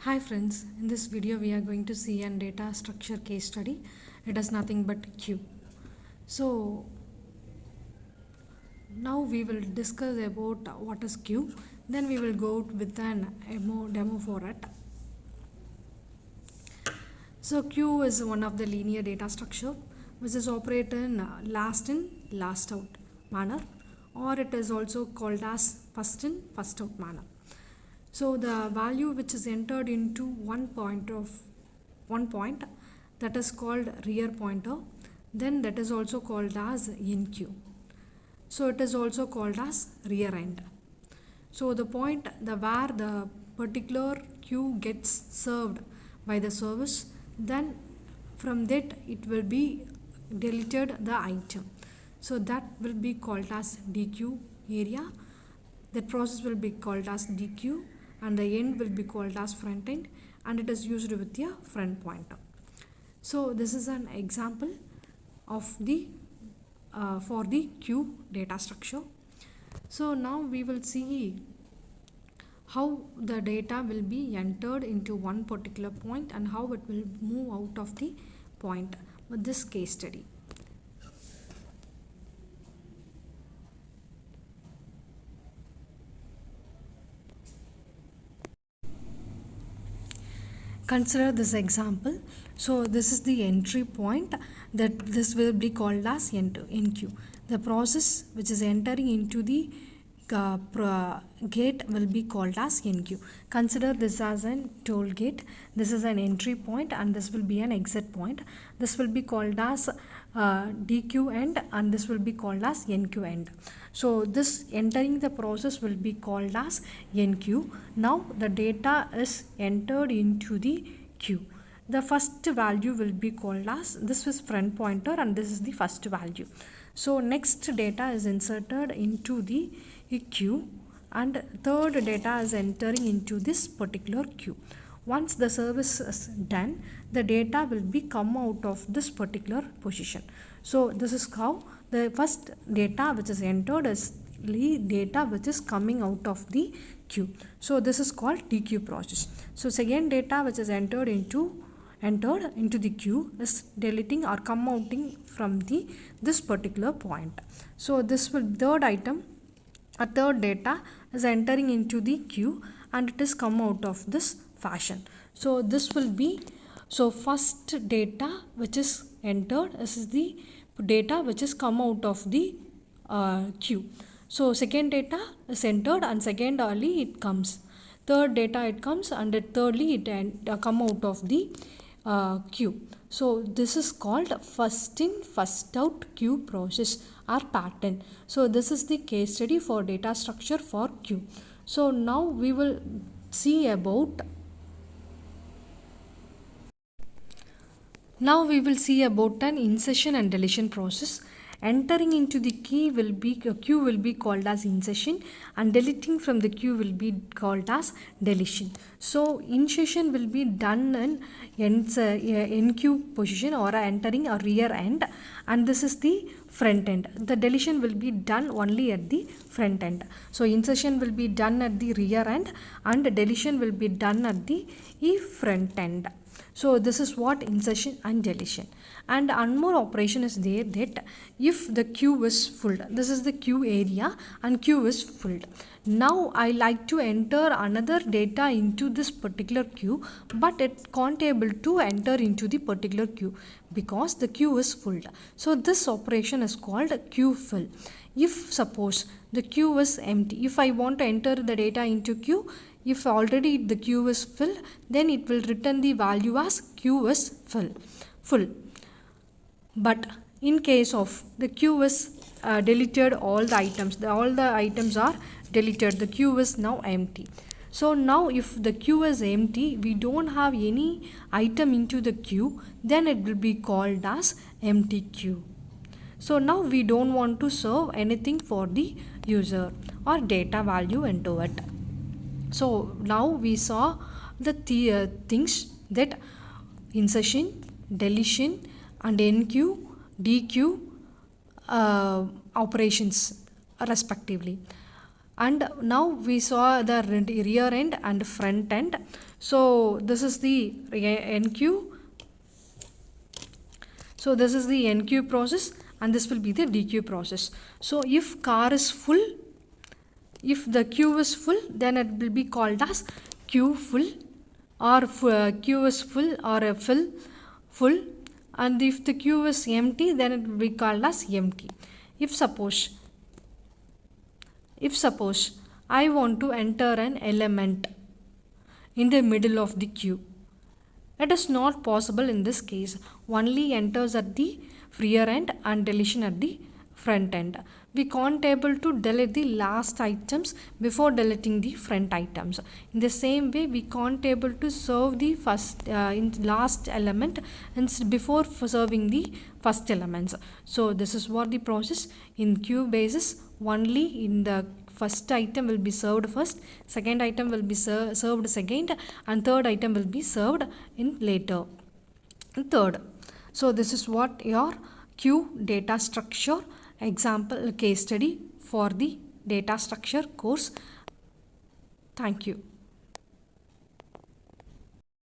Hi friends, in this video we are going to see a data structure case study. It is nothing but queue. So now we will discuss about what is queue. Then we will go with an demo for it. So queue is one of the linear data structure which is operated in last in last out manner, or it is also called as first in first out manner. So the value which is entered into one point that is called rear pointer, then that is also called as enqueue. So it is also called as rear end. So the point where the particular queue gets served by the service, then from that it will be deleted the item. So that will be called as dequeue area. That process will be called as dequeue, and the end will be called as front end, and it is used with a front pointer. So this is an example of the for the queue data structure. So now we will see how the data will be entered into one particular point and how it will move out of the point with this case study. Consider this example. So this is the entry point, that this will be called as enqueue. The process which is entering into the gate will be called as enqueue. Consider this as an toll gate. This is an entry point and this will be an exit point. This will be called as dequeue end, and this will be called as enqueue end. So this entering the process will be called as enqueue. Now the data is entered into the queue. The first value will be called as, this is front pointer and this is the first value. So next data is inserted into the queue, and third data is entering into this particular queue. Once the service is done, the data will be come out of this particular position. So this is how the first data which is entered is the data which is coming out of the queue. So this is called dequeue process. So second data which is entered into the queue is deleting or come outing from this particular point. So this will third data is entering into the queue and it is come out of this fashion. So this will be, so first data which is entered, this is the data which is come out of the queue. So second data is entered and second early it comes. Third data it comes and thirdly it come out of the queue. So this is called first in first out queue process or pattern. So this is the case study for data structure for queue. So now we will see about an insertion and deletion process. Entering into the queue will be called as insertion, and deleting from the queue will be called as deletion. So insertion will be done in enqueue position or entering a rear end, and this is the front end. The deletion will be done only at the front end. So insertion will be done at the rear end and deletion will be done at the front end. So this is what insertion and deletion. And one more operation is there, that if the queue is full, this is the queue area and queue is full. Now I like to enter another data into this particular queue, but it can't able to enter into the particular queue because the queue is full. So this operation is called queue fill. If suppose the queue is empty, if I want to enter the data into queue, if already the queue is full, then it will return the value as queue is full. But in case of the queue is deleted, all the items are deleted, the queue is now empty. So now if the queue is empty, we don't have any item into the queue, then it will be called as empty queue. So now we don't want to serve anything for the user or data value into it. So now we saw the things, that insertion, deletion and enqueue, dequeue operations respectively. And now we saw the rear end and front end. So this is the enqueue. So this is the enqueue process and this will be the dequeue process. So if car is full, if the queue is full, then it will be called as queue full, or queue is full or a full. And if the queue is empty, then it will be called as empty. If suppose I want to enter an element in the middle of the queue, it is not possible in this case. Only enters at the rear end and deletion at the front end. We can't able to delete the last items before deleting the front items. In the same way, we can't able to serve the last element before serving the first elements. So this is what the process in queue basis. Only in the first item will be served first, second item will be served second, and third item will be served in later. Third. So this is what your queue data structure example case study for the data structure course. Thank you.